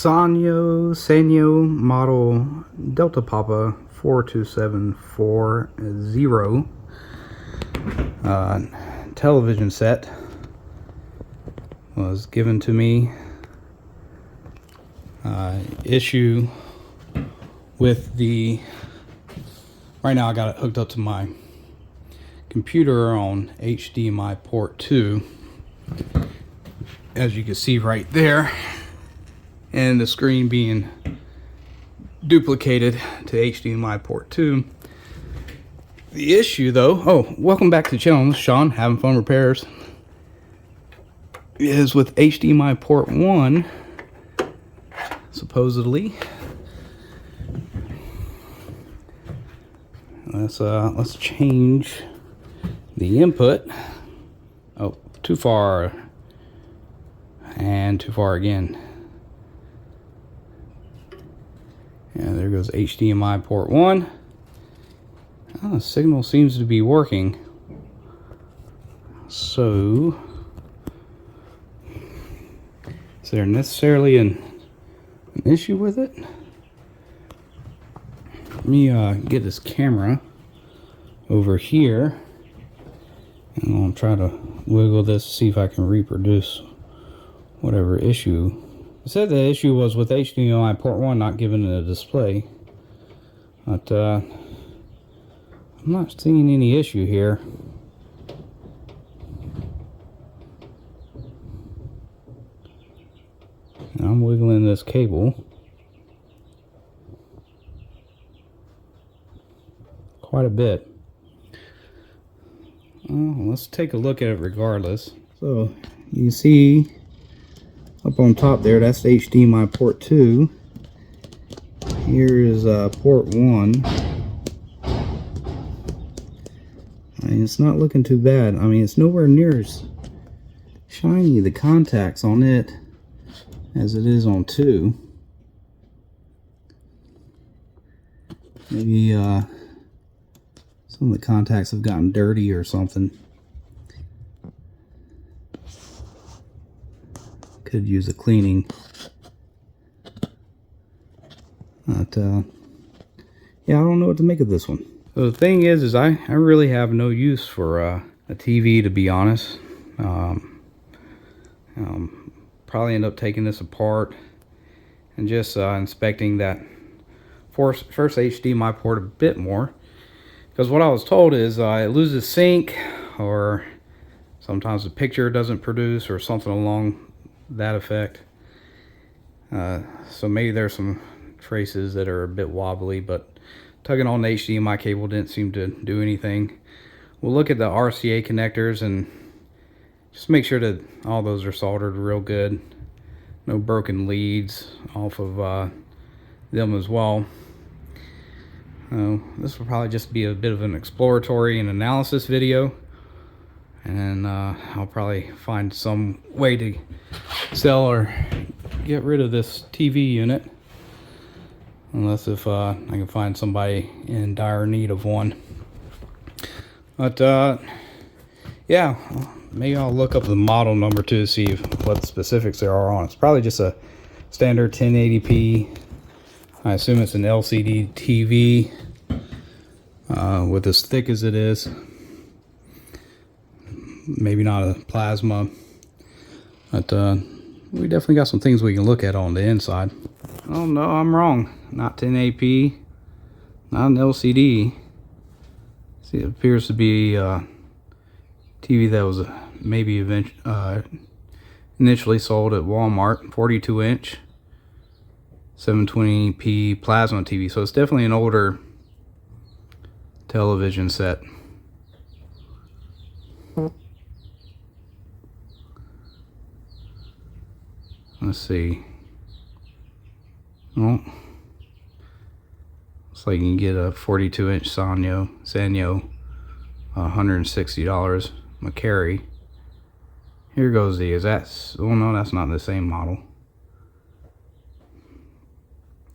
Sanyo model Delta Papa 42740 television set was given to me. Issue with the, right now I got it hooked up to my computer on HDMI port 2, as you can see right there, and the screen being duplicated to HDMI port 2. The issue though, oh, welcome back to the channel, Sean, Having Fun Repairs, is with HDMI port 1, supposedly. Let's change the input. Oh, too far, and too far again. And there goes HDMI port 1. Oh, the signal seems to be working. So, is there necessarily an issue with it? Let me get this camera over here, and I'll try to wiggle this to see if I can reproduce whatever issue. It said the issue was with HDMI port 1 not giving it a display, but I'm not seeing any issue here. And I'm wiggling this cable quite a bit. Well, let's take a look at it regardless. So you see up on top there, that's the HDMI port 2. Here is port 1. And it's not looking too bad. I mean, it's nowhere near as shiny, the contacts on it, as it is on 2. Maybe some of the contacts have gotten dirty or something. Could use a cleaning. But yeah, I don't know what to make of this one. So the thing is I really have no use for a TV, to be honest. Probably end up taking this apart and just inspecting that first HDMI port a bit more, because what I was told is it loses sync, or sometimes the picture doesn't produce, or something along that effect. So maybe there's some traces that are a bit wobbly, but tugging on the HDMI cable didn't seem to do anything. We'll look at the RCA connectors and just make sure that all those are soldered real good. No broken leads off of them as well. This will probably just be a bit of an exploratory and analysis video, and I'll probably find some way to sell or get rid of this TV unit, unless if I can find somebody in dire need of one. But yeah, maybe I'll look up the model number to see what the specifics there are on it. It's probably just a standard 1080p. I assume it's an LCD TV with as thick as it is. Maybe not a plasma, but we definitely got some things we can look at on the inside. Oh no, I'm wrong. Not 1080p, not an LCD. See, it appears to be a TV that was maybe initially sold at Walmart, 42-inch, 720p plasma TV. So it's definitely an older television set. Let's see. Well, looks like you can get a 42-inch Sanyo, $160. McCary. Here goes the, is that, oh no, that's not the same model.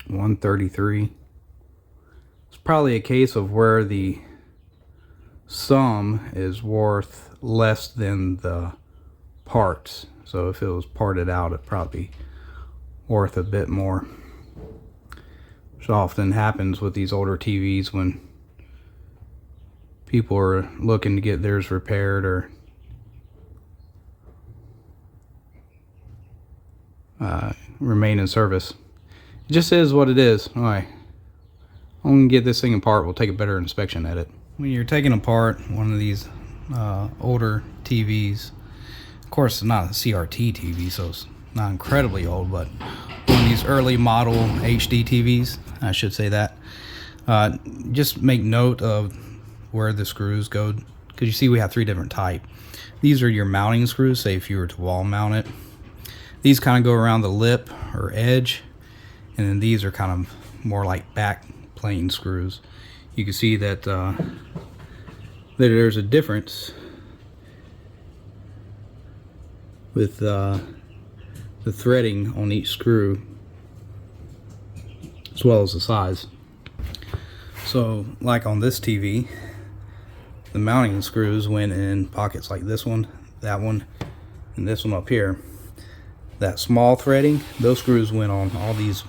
133. It's probably a case of where the sum is worth less than the parts. So if it was parted out, it'd probably be worth a bit more, which often happens with these older TVs when people are looking to get theirs repaired or remain in service. It just is what it is. Alright, I'm gonna get this thing apart. We'll take a better inspection at it. When you're taking apart one of these older TVs, of course it's not a CRT TV, so it's not incredibly old, but one of these early model HD TVs, I should say that, just make note of where the screws go, because you see we have 3 different types. These are your mounting screws, say if you were to wall mount it. These kind of go around the lip or edge, and then these are kind of more like back plane screws. You can see that there's a difference with the threading on each screw, as well as the size. So like on this TV, the mounting screws went in pockets like this one, that one, and this one up here. That small threading, those screws went on all these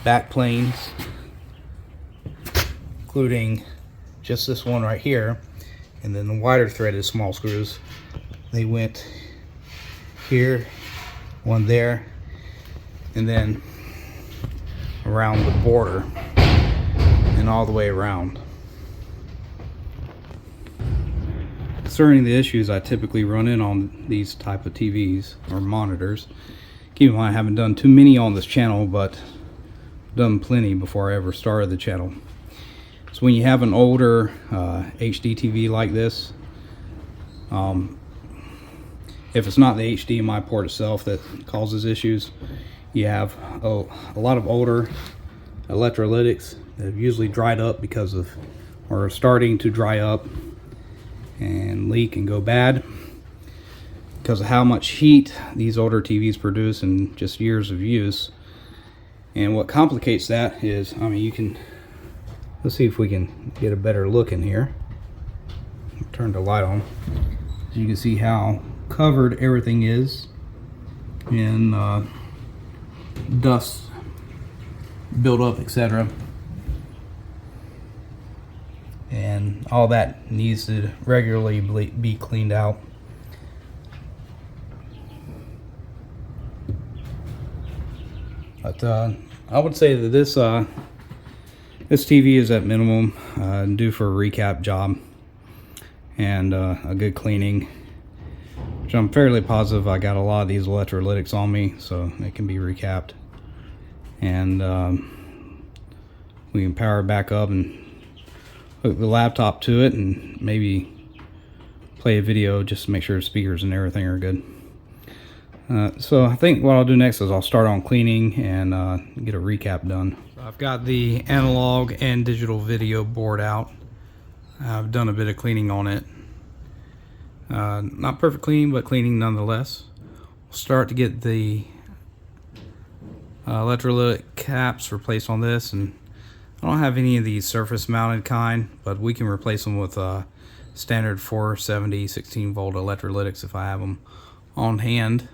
back planes, including just this one right here, and then the wider threaded small screws, they went here, one there, and then around the border and all the way around. Concerning the issues I typically run in on these type of TVs or monitors, keep in mind I haven't done too many on this channel, but I've done plenty before I ever started the channel. So when you have an older HD TV like this, if it's not the HDMI port itself that causes issues, you have a lot of older electrolytics that have usually dried up because of, or are starting to dry up and leak and go bad because of how much heat these older TVs produce in just years of use. And what complicates that is, I mean, you can, let's see if we can get a better look in here. Turn the light on. You can see how covered everything is in dust, build-up, etc. And all that needs to regularly be cleaned out. But I would say that this TV is at minimum due for a recap job and a good cleaning, which I'm fairly positive I got a lot of these electrolytics on me, so it can be recapped. And we can power it back up and hook the laptop to it and maybe play a video just to make sure the speakers and everything are good. So I think what I'll do next is I'll start on cleaning and get a recap done. So I've got the analog and digital video board out. I've done a bit of cleaning on it. Not perfect clean, but cleaning nonetheless. We'll start to get the electrolytic caps replaced on this, and I don't have any of these surface mounted kind, but we can replace them with standard 470 16 volt electrolytics if I have them on hand.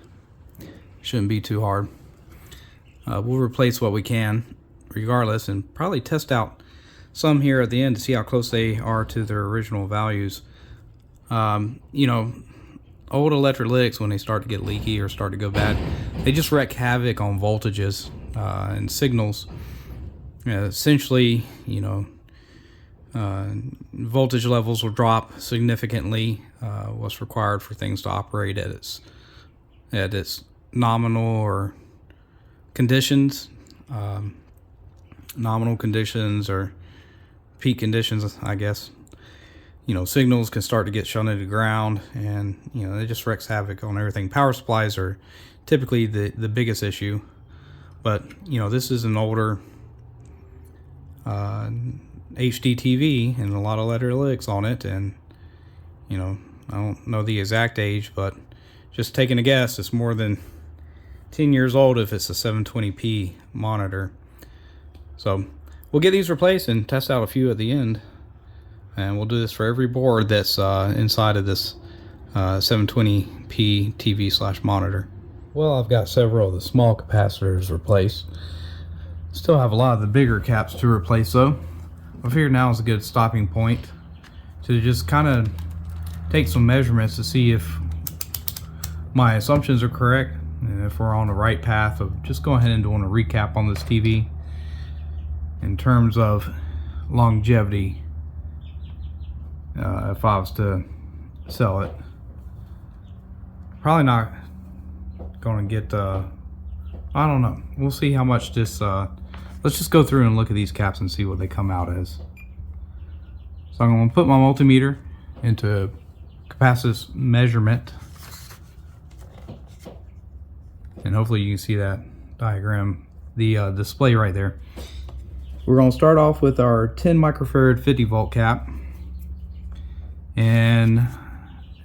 Shouldn't be too hard. We'll replace what we can regardless, and probably test out some here at the end to see how close they are to their original values. You know, old electrolytics, when they start to get leaky or start to go bad, they just wreak havoc on voltages and signals. Essentially, you know, voltage levels will drop significantly. What's required for things to operate at its nominal or conditions, nominal conditions or peak conditions, I guess. You know, signals can start to get shunted to ground, and you know, it just wreaks havoc on everything. Power supplies are typically the biggest issue, but you know, this is an older HD TV and a lot of electrolytics on it, and you know, I don't know the exact age, but just taking a guess, it's more than 10 years old if it's a 720p monitor. So we'll get these replaced and test out a few at the end, and we'll do this for every board that's inside of this 720p TV/monitor. Well, I've got several of the small capacitors replaced. Still have a lot of the bigger caps to replace though. I figured now is a good stopping point to just kind of take some measurements to see if my assumptions are correct and if we're on the right path of just going ahead and doing a recap on this TV in terms of longevity. If I was to sell it, probably not going to get I don't know, we'll see how much this let's just go through and look at these caps and see what they come out as. So I'm going to put my multimeter into capacitance measurement, and hopefully you can see that diagram, the display right there. We're going to start off with our 10 microfarad 50 volt cap, and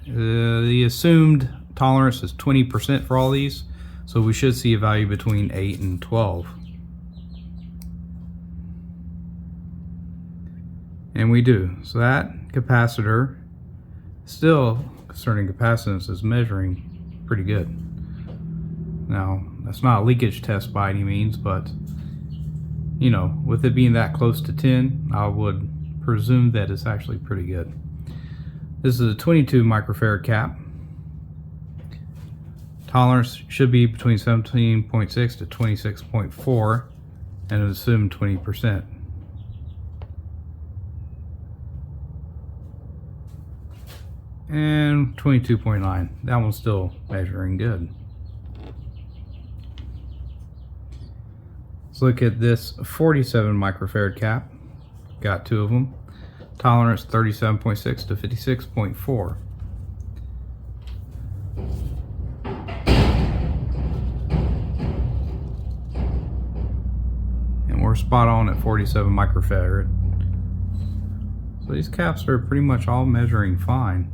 the assumed tolerance is 20% for all these, so we should see a value between 8 and 12. And we do. So that capacitor, still concerning capacitance, is measuring pretty good. Now, that's not a leakage test by any means, but you know, with it being that close to 10, I would presume that it's actually pretty good. This is a 22 microfarad cap. Tolerance should be between 17.6 to 26.4, and assume 20%. And 22.9. That one's still measuring good. Let's look at this 47 microfarad cap. Got two of them. Tolerance 37.6 to 56.4. And we're spot on at 47 microfarad. So these caps are pretty much all measuring fine.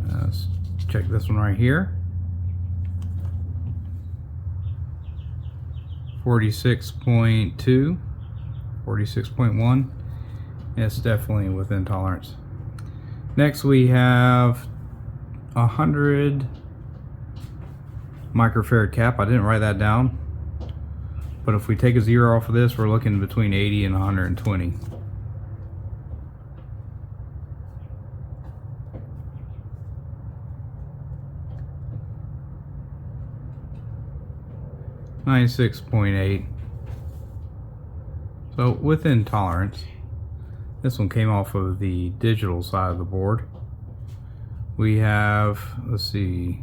Let's check this one right here. 46.2, 46.1. It's definitely within tolerance. Next we have 100 microfarad cap. I didn't write that down, but if we take a 0 off of this, we're looking between 80 and 120. $96.8. So within tolerance. This one came off of the digital side of the board. We have, let's see,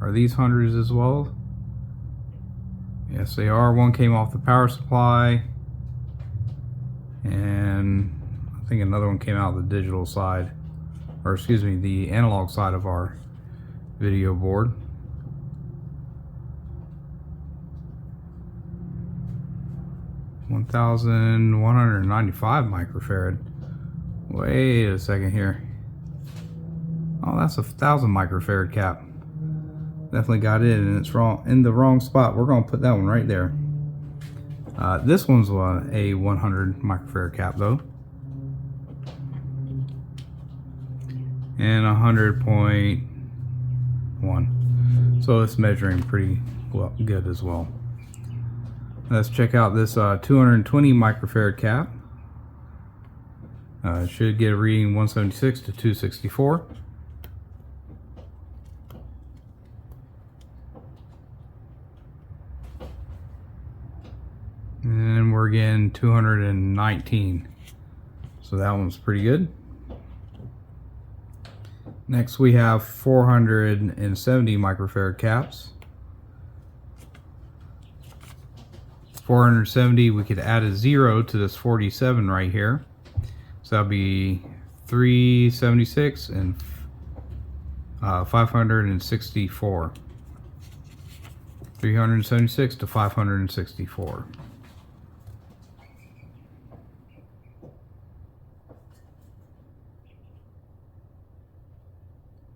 are these hundreds as well? Yes, they are. One came off the power supply, and I think another one came out of the digital side, or excuse me, the analog side of our video board. $1,195 microfarad. Wait a second here. Oh, that's a 1,000 microfarad cap. Definitely got it, and it's wrong in the wrong spot. We're going to put that one right there. This one's a 100 microfarad cap though, and 100.1. So it's measuring pretty well, good as well. Let's check out this 220 microfarad cap. Should get a reading 176 to 264. And we're getting 219. So that one's pretty good. Next we have 470 microfarad caps. 470, we could add a 0 to this 47 right here. So that'll be 376 and 564. 376 to 564.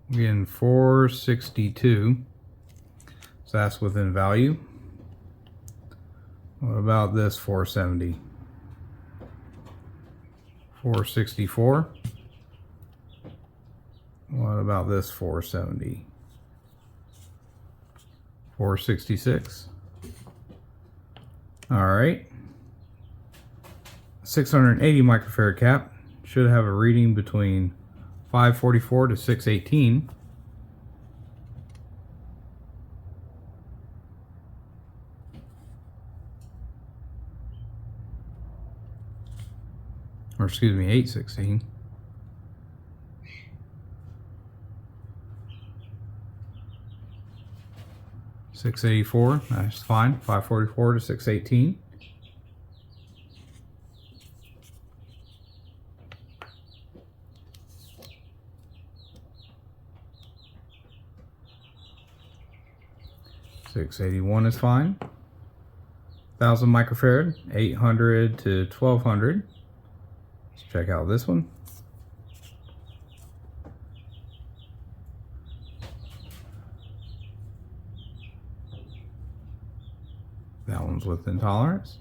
We're getting 462. So that's within value. What about this 470? 464. What about this 470? 466. All right. 680 microfarad cap should have a reading between 544 to 618. Or excuse me, 816. $684, that's fine. 544 to 618. $681 is fine. 1000 microfarad, 800 to 1200. Let's check out this one. That one's within tolerance.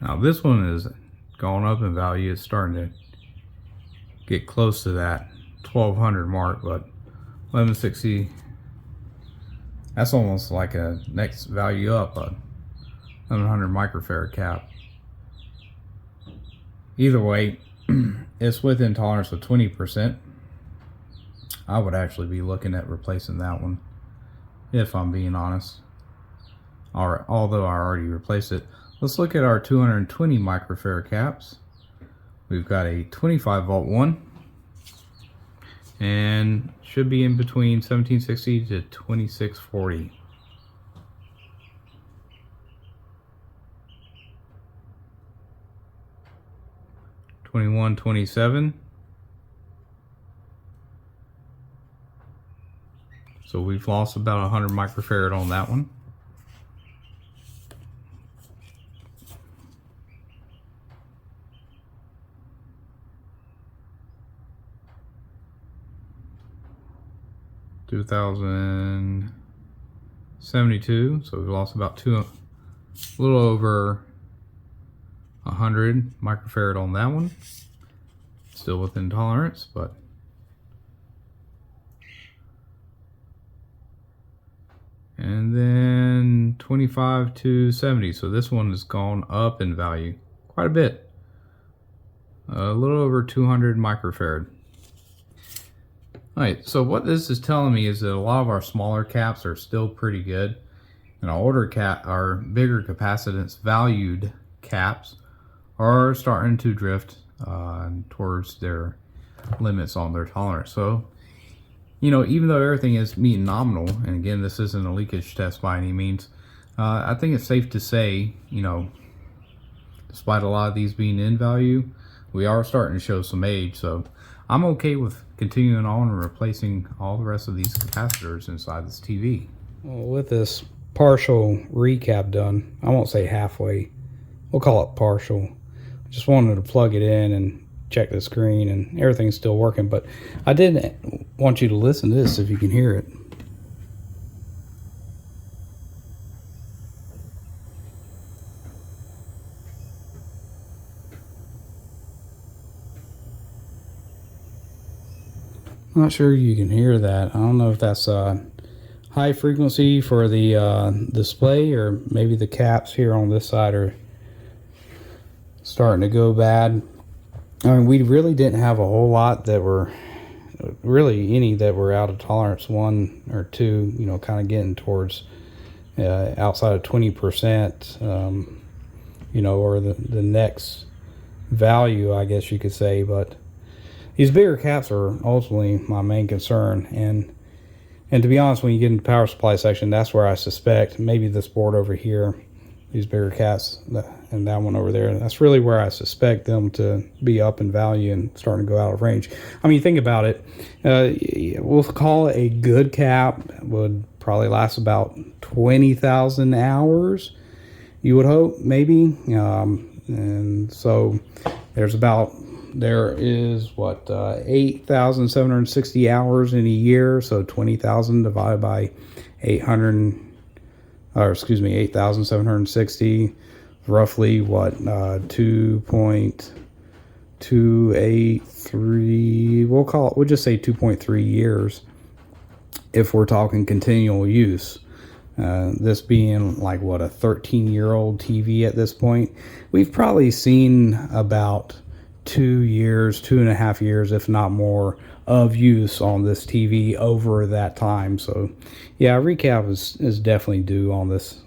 Now this one is going up in value. It's starting to get close to that 1200 mark, but 1160, that's almost like a next value up, a 1100 microfarad cap. Either way, it's within tolerance of 20%. I would actually be looking at replacing that one, if I'm being honest. Although I already replaced it. Let's look at our 220 microfarad caps. We've got a 25 volt one, and should be in between 1760 to 2640. $21.27. So we've lost about 100 microfarad on that one. $2,072. So we've lost about a little over 100 microfarad on that one. Still within tolerance, but and then 25 to 70. So this one has gone up in value quite a bit. A little over 200 microfarad. Alright, so what this is telling me is that a lot of our smaller caps are still pretty good, and our bigger capacitance valued caps are starting to drift towards their limits on their tolerance. So, you know, even though everything is meeting nominal, and again, this isn't a leakage test by any means, I think it's safe to say, you know, despite a lot of these being in value, we are starting to show some age. So I'm okay with continuing on and replacing all the rest of these capacitors inside this TV. Well, with this partial recap done, I won't say halfway, we'll call it partial. Just wanted to plug it in and check the screen, and everything's still working, but I did want you to listen to this if you can hear it. I'm not sure you can hear that. I don't know if that's high frequency for the display, or maybe the caps here on this side are starting to go bad. I mean, we really didn't have a whole lot that were, really any that were out of tolerance, one or two, you know, kind of getting towards outside of 20%, you know, or the next value, I guess you could say. But these bigger caps are ultimately my main concern, and to be honest, when you get into the power supply section, that's where I suspect maybe this board over here, these bigger caps, and that one over there, that's really where I suspect them to be up in value and starting to go out of range. I mean, think about it. We'll call it a good cap would probably last about 20,000 hours, you would hope, maybe. And so there is what, 8,760 hours in a year. So 20,000 divided by 8,760, roughly what 2.283, we'll just say 2.3 years if we're talking continual use. This being like what, a 13-year-old TV at this point. We've probably seen about 2 years, 2.5 years, if not more, of use on this TV over that time. So yeah, a recap is definitely due on this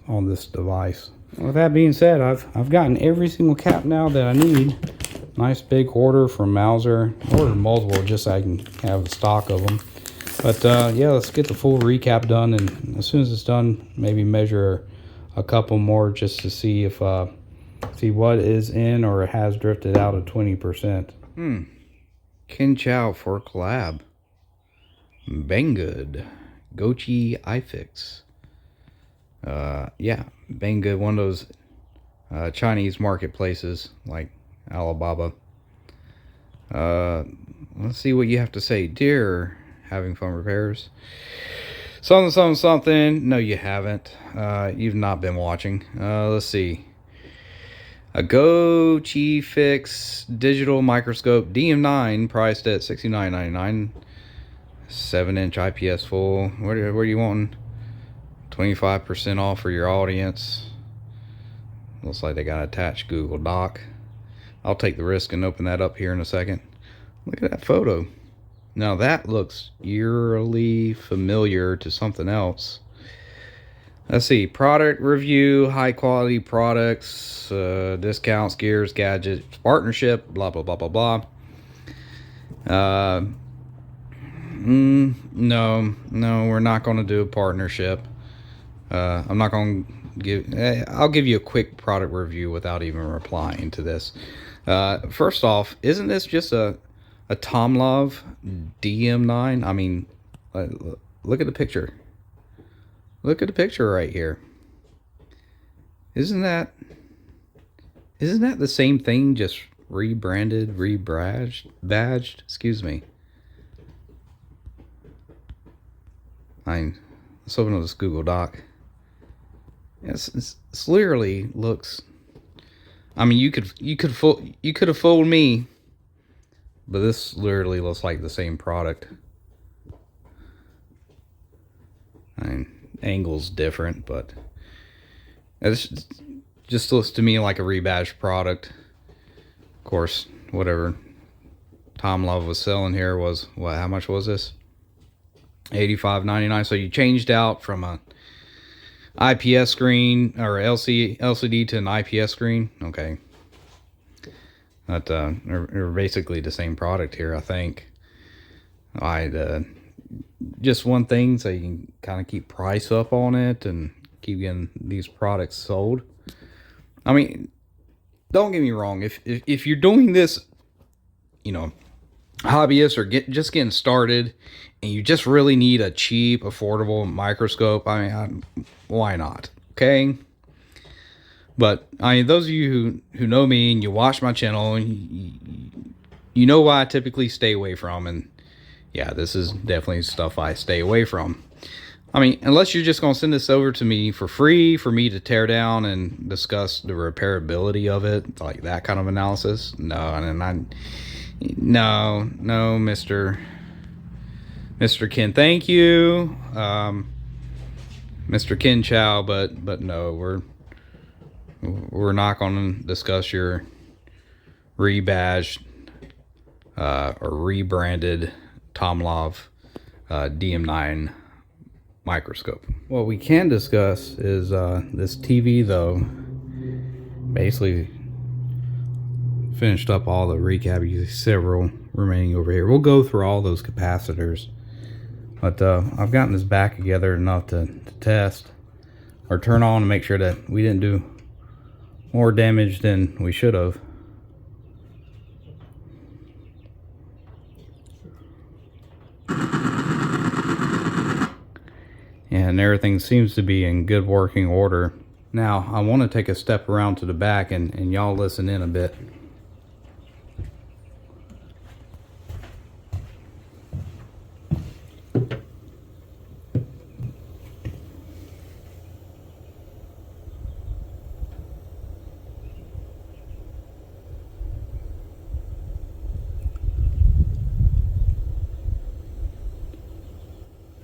device. With that being said, I've gotten every single cap now that I need. Nice big order from Mauser. Ordered multiple just so I can have a stock of them. But yeah, let's get the full recap done, and as soon as it's done, maybe measure a couple more just to see if see what is in or has drifted out of 20%. Kin Chow for collab. Banggood. Gochi iFix. Yeah, Banggood, one of those Chinese marketplaces like Alibaba. Let's see what you have to say. Dear having fun repairs. Something. No, you haven't. You've not been watching. Let's see. A Gochi Fix digital microscope DM9 priced at $69.99. 7-inch IPS full. What are you wanting? 25% off for your audience. Looks like they got attached Google Doc. I'll take the risk and open that up here in a second. Look at that photo. Now that looks eerily familiar to something else. Let's see. Product review, high quality products, discounts, gears, gadgets, partnership, blah, blah, blah, blah, blah. No, we're not going to do a partnership. I'm not going to I'll give you a quick product review without even replying to this. First off, isn't this just a Tomlov DM9? I mean, look at the picture. Look at the picture right here. Isn't that the same thing, just rebranded, badged? Excuse me. Let's open up this Google Doc. Yes, it's literally looks. I mean, you could have fooled me, but this literally looks like the same product. I mean, angle's different, but it just looks to me like a rebadged product. Of course, whatever Tom Love was selling here was what? How much was this? $85.99. So you changed out from a IPS screen or LCD to an IPS screen. Okay, but they're basically the same product here, I think. Just one thing, so you can kind of keep price up on it and keep getting these products sold. I mean, don't get me wrong. If you're doing this, you know, hobbyist or just getting started, and you just really need a cheap, affordable microscope, I mean, why not? Okay. But I mean, those of you who know me and you watch my channel, and you know what I typically stay away from, and yeah, this is definitely stuff I stay away from. I mean, unless you're just going to send this over to me for free for me to tear down and discuss the repairability of it, like that kind of analysis. No, Mr. Ken, thank you, Mr. Kin Chow, but no, we're not going to discuss your rebadged or rebranded Tomlov DM9 microscope. What we can discuss is this TV, though. Basically finished up all the recap. You see several remaining over here. We'll go through all those capacitors, but I've gotten this back together enough to test or turn on and make sure that we didn't do more damage than we should have. And everything seems to be in good working order. Now I want to take a step around to the back and y'all listen in a bit.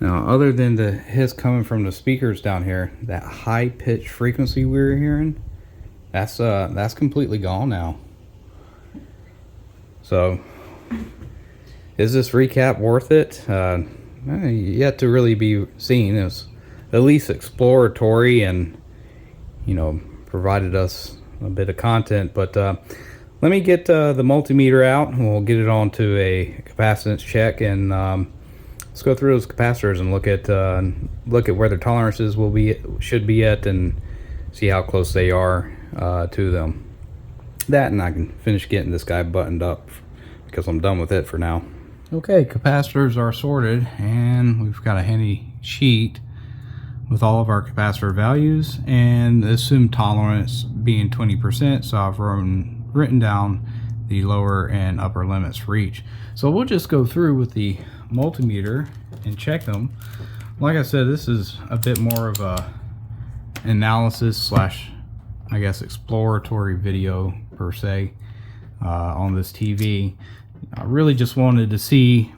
Now, other than the hiss coming from the speakers down here, that high pitch frequency we were hearing, that's completely gone now. So, is this recap worth it? Yet to really be seen. It's at least exploratory and, you know, provided us a bit of content. But let me get the multimeter out, and we'll get it onto a capacitance check, and let's go through those capacitors and look at where their tolerances should be at, and see how close they are to them. That, and I can finish getting this guy buttoned up because I'm done with it for now. Okay, capacitors are sorted, and we've got a handy sheet with all of our capacitor values and the assumed tolerance being 20%. So I've written down the lower and upper limits for each. So we'll just go through with the multimeter and check them. Like I said, this is a bit more of a analysis slash, I guess, exploratory video per se on this TV. I really just wanted to see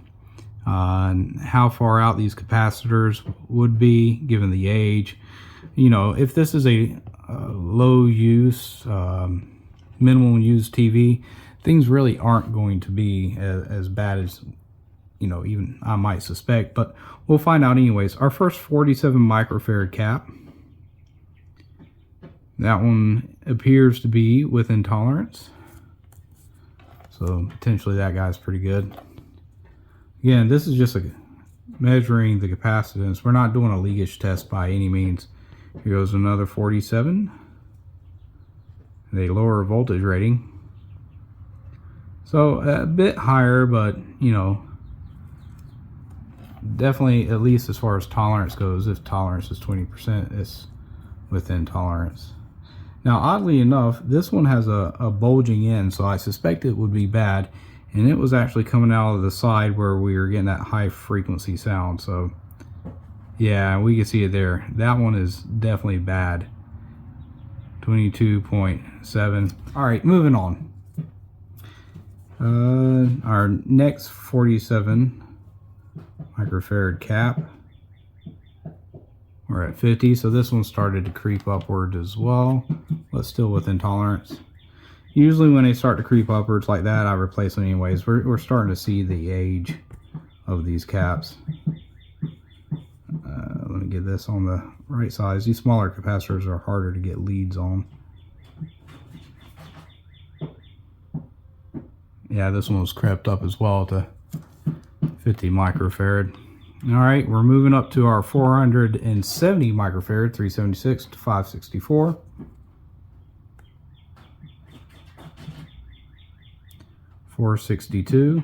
how far out these capacitors would be given the age. You know, if this is a low use, minimal use TV, things really aren't going to be as bad as, you know, even I might suspect, but we'll find out anyways. Our first 47 microfarad cap, that one appears to be within tolerance. So potentially that guy's pretty good. Again, this is just measuring the capacitance. We're not doing a leakage test by any means. Here goes another 47. A lower voltage rating. So a bit higher, but you know, definitely, at least as far as tolerance goes, if tolerance is 20%, it's within tolerance. Now, oddly enough, this one has a bulging end, so I suspect it would be bad. And it was actually coming out of the side where we were getting that high frequency sound. So, yeah, we can see it there. That one is definitely bad. 22.7. All right, moving on. Our next 47 microfarad cap, we're at 50, so this one started to creep upward as well, but still within tolerance. Usually when they start to creep upwards like that, I replace them anyways. We're starting to see the age of these caps. Let me get this on the right size. These smaller capacitors are harder to get leads on. Yeah, this one was crept up as well to 50 microfarad. All right, we're moving up to our 470 microfarad, 376 to 564. 462.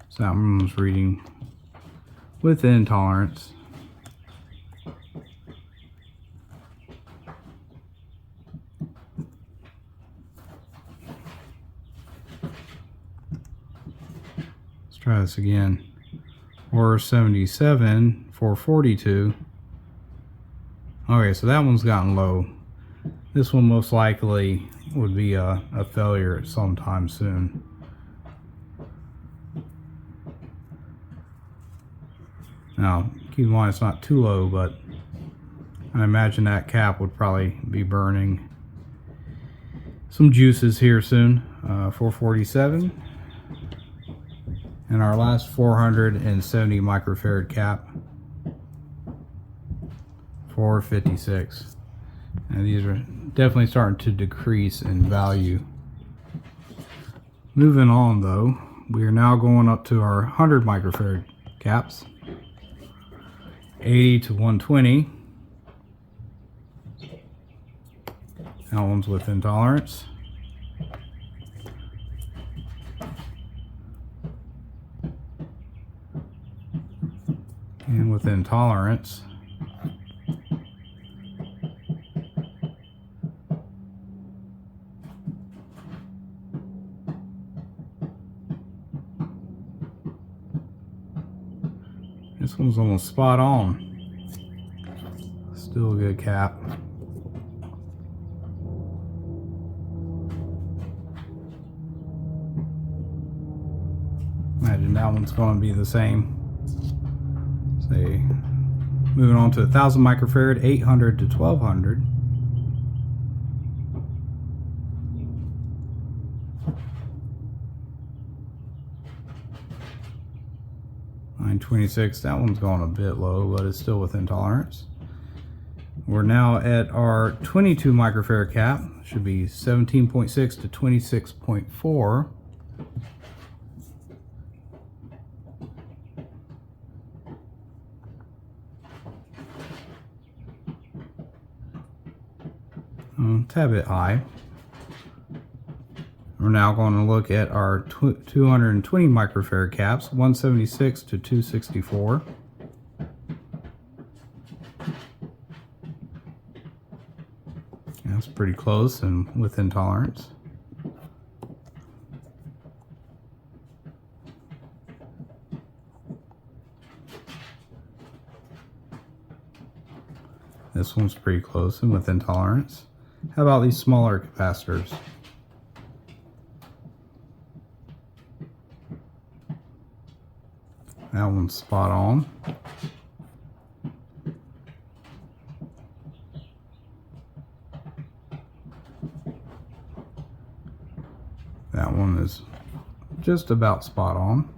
So that one was reading within tolerance. Let's try this again. 477, 442. Okay, so that one's gotten low. This one most likely would be a failure at some time soon. Now, keep in mind it's not too low, but I imagine that cap would probably be burning some juices here soon. 447. And our last 470 microfarad cap, 456. And these are definitely starting to decrease in value. Moving on though, we are now going up to our 100 microfarad caps, 80 to 120. That one's within tolerance. And within tolerance. This one's almost spot on. Still a good cap. Imagine that one's going to be the same. Say, moving on to 1000 microfarad, 800 to 1200. .926, that one's going a bit low, but it's still within tolerance. We're now at our 22 microfarad cap, should be 17.6 to 26.4. A tad bit high. We're now going to look at our 220 microfarad caps, 176 to 264. That's pretty close and within tolerance. This one's pretty close and within tolerance. How about these smaller capacitors? That one's spot on. That one is just about spot on.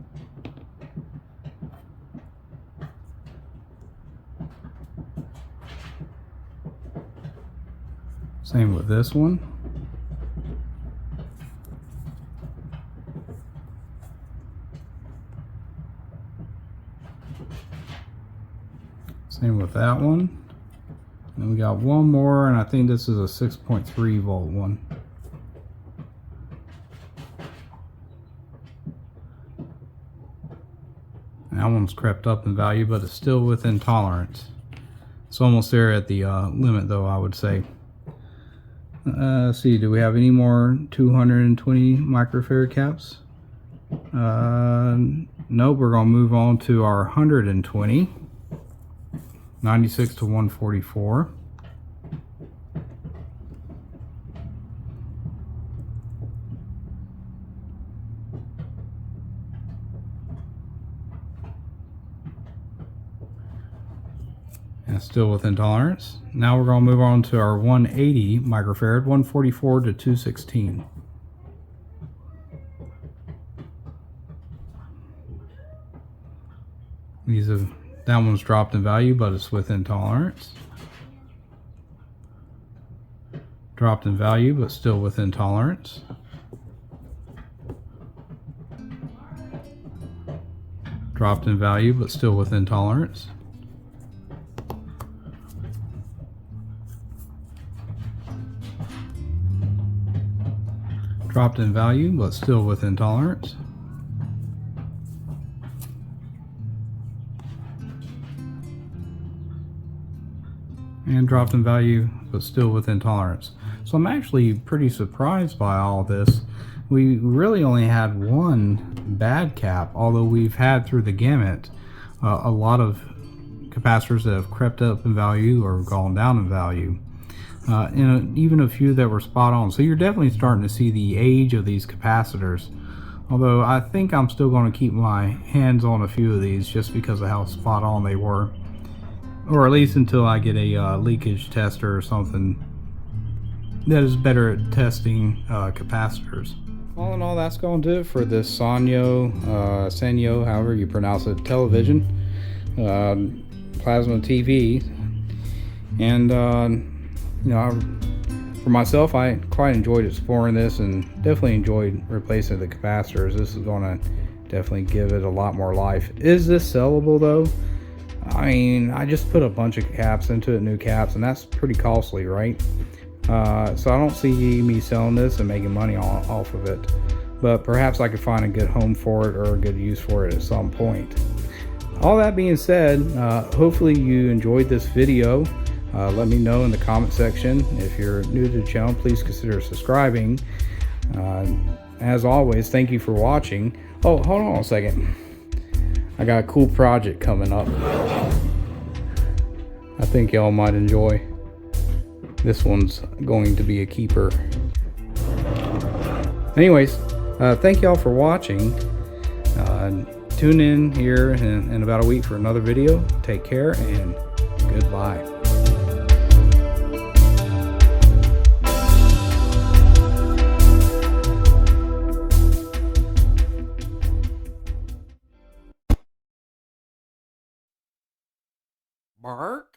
Same with this one. Same with that one. And we got one more, and I think this is a 6.3 volt one. That one's crept up in value, but it's still within tolerance. It's almost there at the limit, though, I would say. Let's see, do we have any more 220 microfarad caps? Nope, we're going to move on to our 120. 96 to 144. And still within tolerance. Now we're going to move on to our 180 microfarad, 144 to 216. That one's dropped in value, but it's within tolerance. Dropped in value, but still within tolerance. Dropped in value, but still within tolerance. Dropped in value, but still within tolerance. And dropped in value, but still within tolerance. So I'm actually pretty surprised by all this. We really only had one bad cap, although we've had through the gamut a lot of capacitors that have crept up in value or gone down in value. And even a few that were spot on. So you're definitely starting to see the age of these capacitors. Although I think I'm still going to keep my hands on a few of these just because of how spot on they were. Or at least until I get a leakage tester or something that is better at testing capacitors. All in all, that's going to do it for this Sanyo, however you pronounce it, television, plasma TV. And you know, for myself, I quite enjoyed exploring this and definitely enjoyed replacing the capacitors. This is going to definitely give it a lot more life. Is this sellable though? I mean, I just put a bunch of caps into it, new caps, and that's pretty costly, right? So I don't see me selling this and making money off of it. But perhaps I could find a good home for it or a good use for it at some point. All that being said, hopefully you enjoyed this video. Let me know in the comment section. If you're new to the channel, please consider subscribing. As always, thank you for watching. Oh, hold on a second. I got a cool project coming up. I think y'all might enjoy. This one's going to be a keeper. Anyways, thank y'all for watching. tune in here in about a week for another video. Take care and goodbye. Bark.